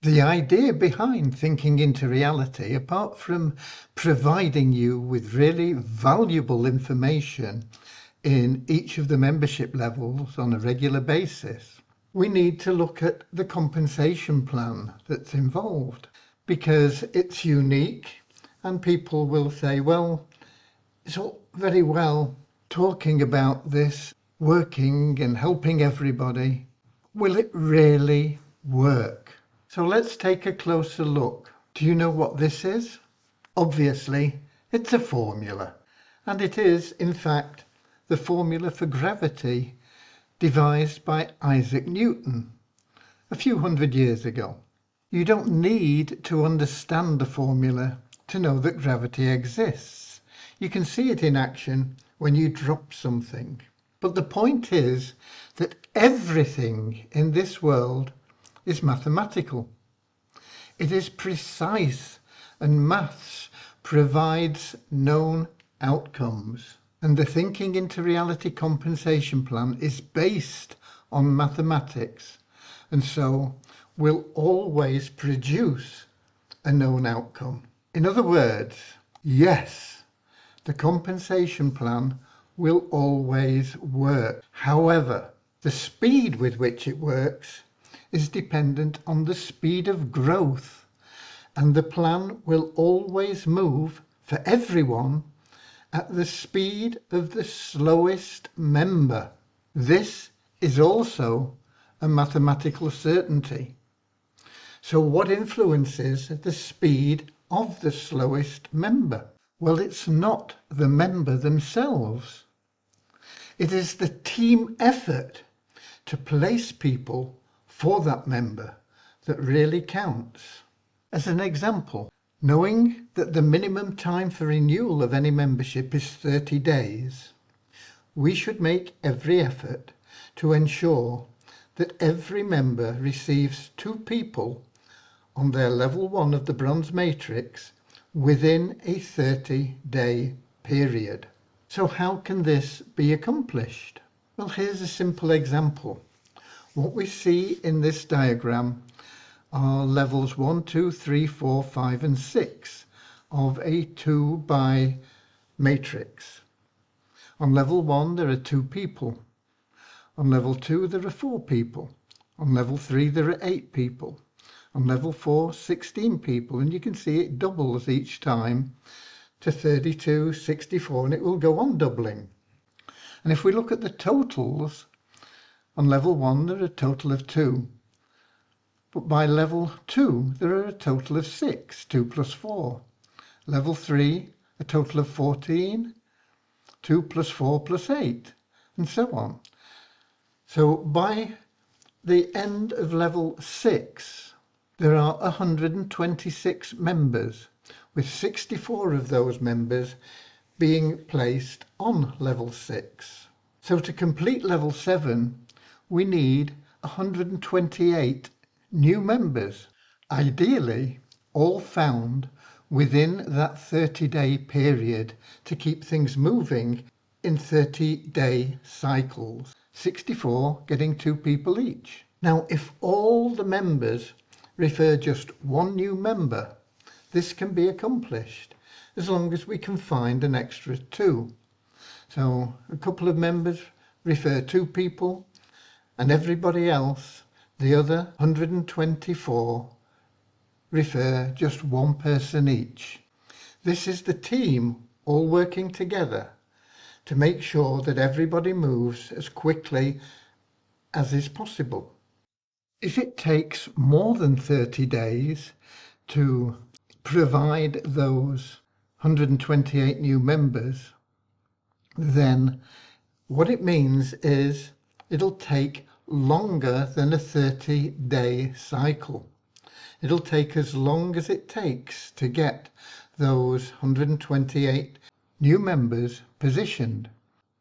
The idea behind Thinking into Reality, apart from providing you with really valuable information in each of the membership levels on a regular basis, we need to look at the compensation plan that's involved, because it's unique and people will say, well, it's all very well talking about this working and helping everybody. Will it really work? So let's take a closer look. Do you know what this is? Obviously, it's a formula, and it is, in fact, the formula for gravity devised by Isaac Newton a few hundred years ago. You don't need to understand the formula to know that gravity exists. You can see it in action when you drop something. But the point is that everything in this world is mathematical. It is precise, and maths provides known outcomes. And the Thinking into Reality compensation plan is based on mathematics, and so will always produce a known outcome. In other words, yes, the compensation plan will always work. However, the speed with which it works is dependent on the speed of growth, and the plan will always move for everyone at the speed of the slowest member. This is also a mathematical certainty. So what influences the speed of the slowest member? Well, it's not the member themselves. It is the team effort to place people for that member that really counts. As an example, knowing that the minimum time for renewal of any membership is 30 days, we should make every effort to ensure that every member receives 2 people on their level 1 of the bronze matrix within a 30-day period. So how can this be accomplished? Well, here's a simple example. What we see in this diagram are levels 1, 2, 3, 4, 5 and 6 of a 2 by matrix. On level 1 there are 2 people. On level 2 there are 4 people. On level 3 there are 8 people. On level 4, 16 people, and you can see it doubles each time to 32, 64, and it will go on doubling. And if we look at the totals, on level 1 there are a total of 2, but by level 2 there are a total of 6, 2 plus 4. Level 3, a total of 14, 2 plus 4 plus 8, and so on. So by the end of level 6, there are 126 members, with 64 of those members being placed on level 6. So to complete level 7, we need 128 new members, ideally all found within that 30-day period to keep things moving in 30-day cycles, 64 getting 2 people each. Now, if all the members refer just 1 new member, this can be accomplished as long as we can find an extra 2. So a couple of members refer 2 people, and everybody else, the other 124, refer just 1 person each. This is the team all working together to make sure that everybody moves as quickly as is possible. If it takes more than 30 days to provide those 128 new members, then what it means is it'll take longer than a 30-day cycle. It'll take as long as it takes to get those 128 new members positioned.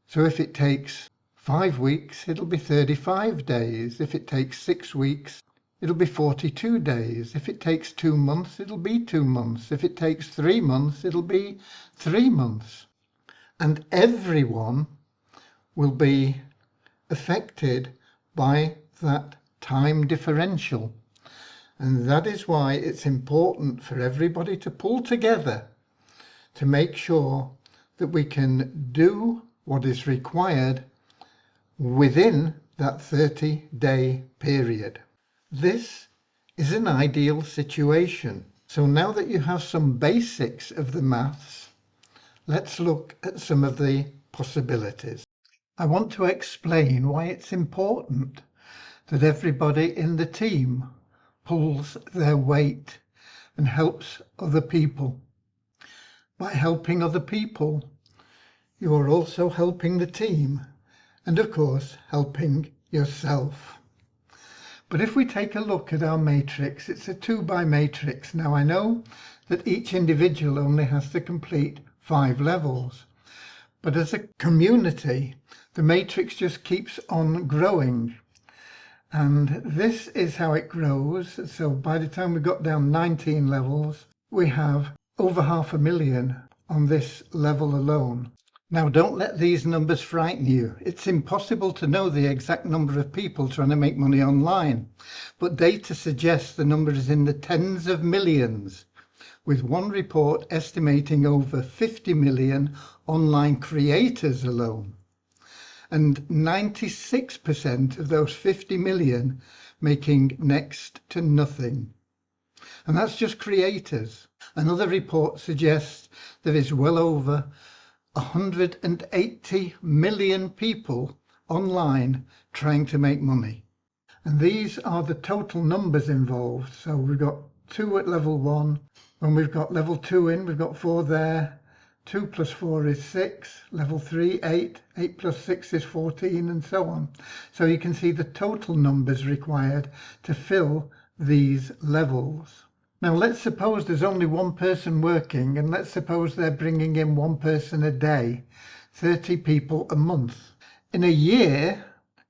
So if it takes 5 weeks, it'll be 35 days. If it takes 6 weeks, it'll be 42 days. If it takes 2 months, it'll be 2 months. If it takes 3 months, it'll be 3 months. And everyone will be affected by that time differential. And that is why it's important for everybody to pull together to make sure that we can do what is required within that 30-day period. This is an ideal situation. So now that you have some basics of the maths, let's look at some of the possibilities. I want to explain why it's important that everybody in the team pulls their weight and helps other people. By helping other people, you are also helping the team and, of course, helping yourself. But if we take a look at our matrix, it's a 2-by matrix. Now I know that each individual only has to complete 5 levels, but as a community, the matrix just keeps on growing. And this is how it grows. So by the time we got down 19 levels, we have over 500,000 on this level alone. Now, don't let these numbers frighten you. It's impossible to know the exact number of people trying to make money online, but data suggests the number is in the tens of millions, with one report estimating over 50 million online creators alone, and 96% of those 50 million making next to nothing. And that's just creators. Another report suggests there is well over 180 million people online trying to make money. And these are the total numbers involved. So we've got 2 at level 1. When we've got level 2 in, we've got 4 there. 2 plus 4 is 6. Level 3, 8. 8 plus 6 is 14, and so on. So you can see the total numbers required to fill these levels. Now let's suppose there's only one person working, and let's suppose they're bringing in one person a day, 30 people a month. In a year,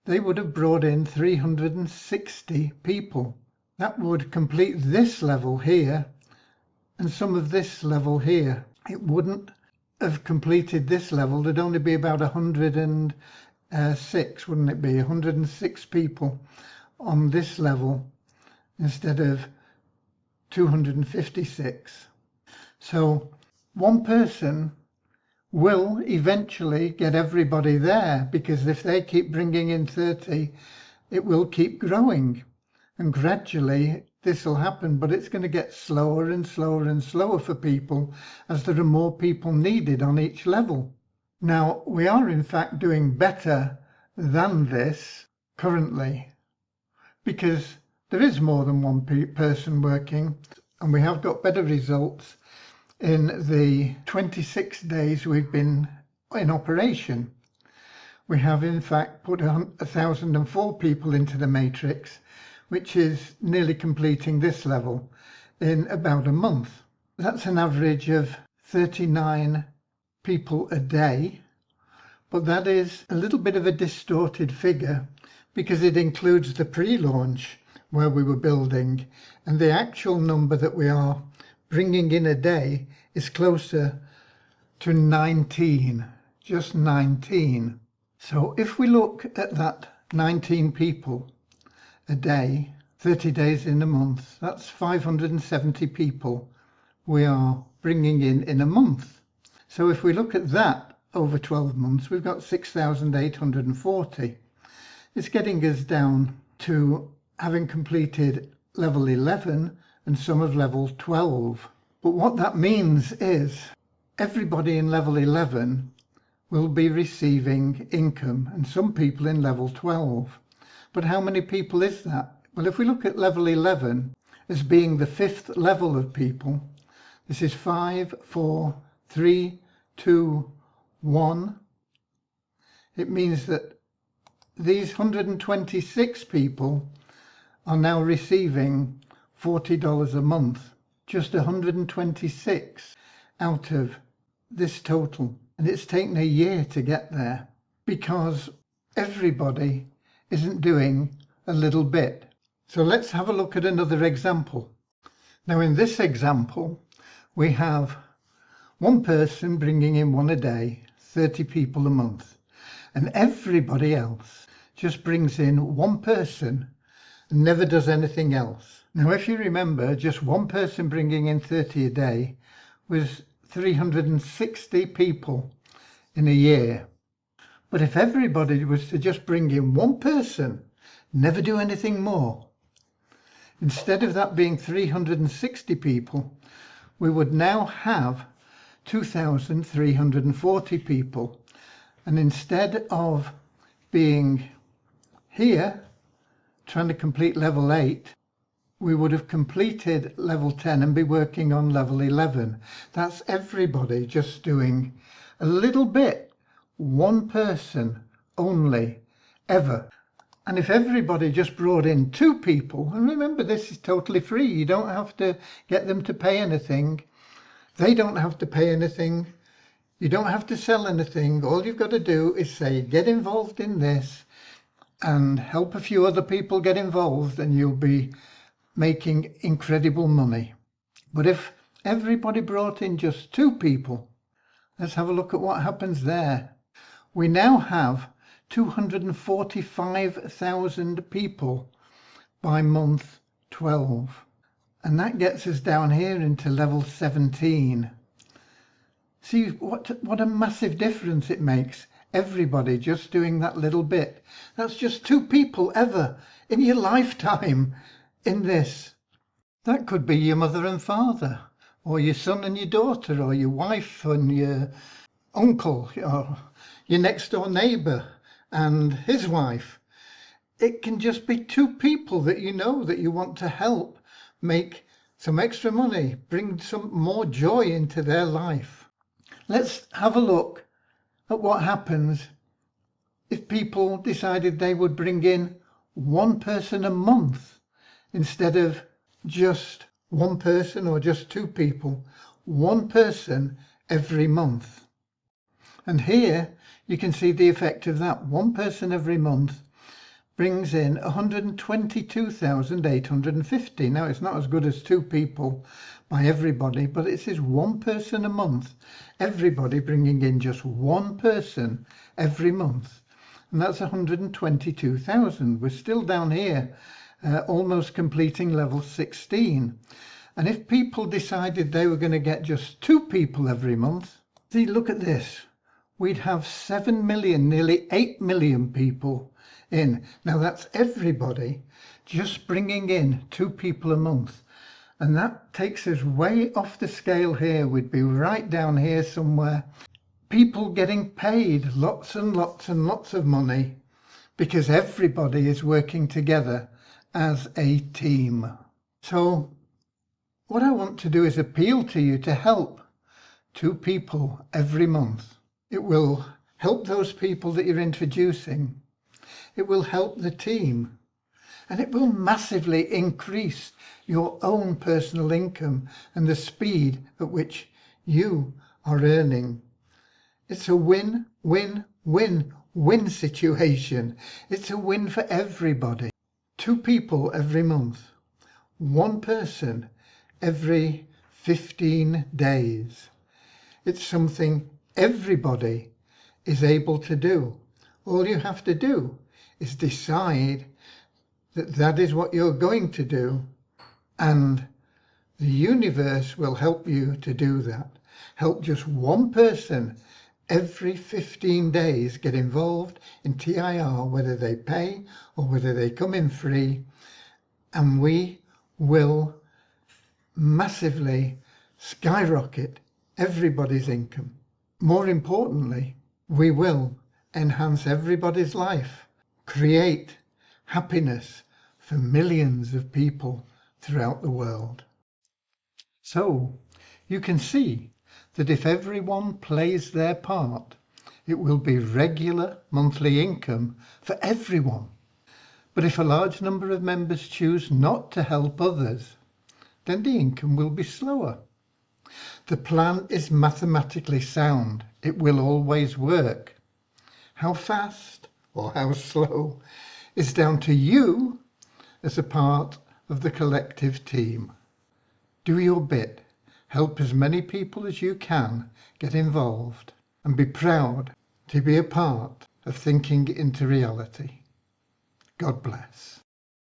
they would have brought in 360 people. That would complete this level here and some of this level here. It wouldn't have completed this level. There'd only be about 106, wouldn't it be? 106 people on this level instead of 256. So one person will eventually get everybody there, because if they keep bringing in 30, it will keep growing, and gradually this will happen, but it's going to get slower and slower and slower for people as there are more people needed on each level. Now we are in fact doing better than this currently, because there is more than one person working, and we have got better results in the 26 days we've been in operation. We have in fact put 1,004 people into the matrix, which is nearly completing this level in about a month. That's an average of 39 people a day, but that is a little bit of a distorted figure because it includes the pre-launch where we were building, and the actual number that we are bringing in a day is closer to 19, just 19. So if we look at that 19 people a day, 30 days in a month, that's 570 people we are bringing in a month. So if we look at that over 12 months, we've got 6,840. It's getting us down to having completed level 11 and some of level 12. But what that means is everybody in level 11 will be receiving income, and some people in level 12. But how many people is that? Well, if we look at level 11 as being the 5th level of people, this is 5, 4, 3, 2, 1. It means that these 126 people are now receiving $40 a month, just 126 out of this total. And it's taken a year to get there because everybody isn't doing a little bit. So let's have a look at another example. Now in this example, we have one person bringing in one a day, 30 people a month, and everybody else just brings in one person and never does anything else. Now, if you remember, just one person bringing in 30 a day was 360 people in a year. But if everybody was to just bring in one person, never do anything more, instead of that being 360 people, we would now have 2,340 people. And instead of being here trying to complete level 8, we would have completed level 10 and be working on level 11. That's everybody just doing a little bit, one person only, ever. And if everybody just brought in 2 people, and remember, this is totally free, you don't have to get them to pay anything, they don't have to pay anything, you don't have to sell anything. All you've got to do is say, get involved in this and help a few other people get involved, and you'll be making incredible money. But if everybody brought in just 2 people, let's have a look at what happens there. We now have 245,000 people by month 12. And that gets us down here into level 17. See what a massive difference it makes. Everybody just doing that little bit. That's just 2 people ever in your lifetime in this. That could be your mother and father, or your son and your daughter, or your wife and your uncle, or your next door neighbor and his wife. It can just be 2 people that you know that you want to help make some extra money, bring some more joy into their life. Let's have a look at what happens if people decided they would bring in 1 person a month instead of just 1 person or just 2 people, 1 person every month. And here you can see the effect of that. 1 person every month brings in 122,850. Now, it's not as good as 2 people by everybody, but it is 1 person a month, everybody bringing in just 1 person every month, and that's 122,000. We're still down here, almost completing level 16. And if people decided they were going to get just 2 people every month, see, look at this, we'd have 7 million, nearly 8 million people in. Now that's everybody just bringing in 2 people a month, and that takes us way off the scale here. We'd be right down here somewhere, people getting paid lots and lots and lots of money because everybody is working together as a team. So what I want to do is appeal to you to help 2 people every month. It will help those people that you're introducing. It will help the team, and it will massively increase your own personal income and the speed at which you are earning. It's a win, win, win, win situation. It's a win for everybody. 2 people every month, 1 person every 15 days. It's something everybody is able to do. All you have to do is decide that that is what you're going to do, and the universe will help you to do that. Help just 1 person every 15 days get involved in TIR, whether they pay or whether they come in free, and we will massively skyrocket everybody's income. More importantly, we will enhance everybody's life, create happiness for millions of people throughout the world. So you can see that if everyone plays their part, it will be regular monthly income for everyone. But if a large number of members choose not to help others, then the income will be slower. The plan is mathematically sound. It will always work. How fast or how slow is down to you as a part of the collective team. Do your bit. Help as many people as you can get involved, and be proud to be a part of thinking into reality. God bless.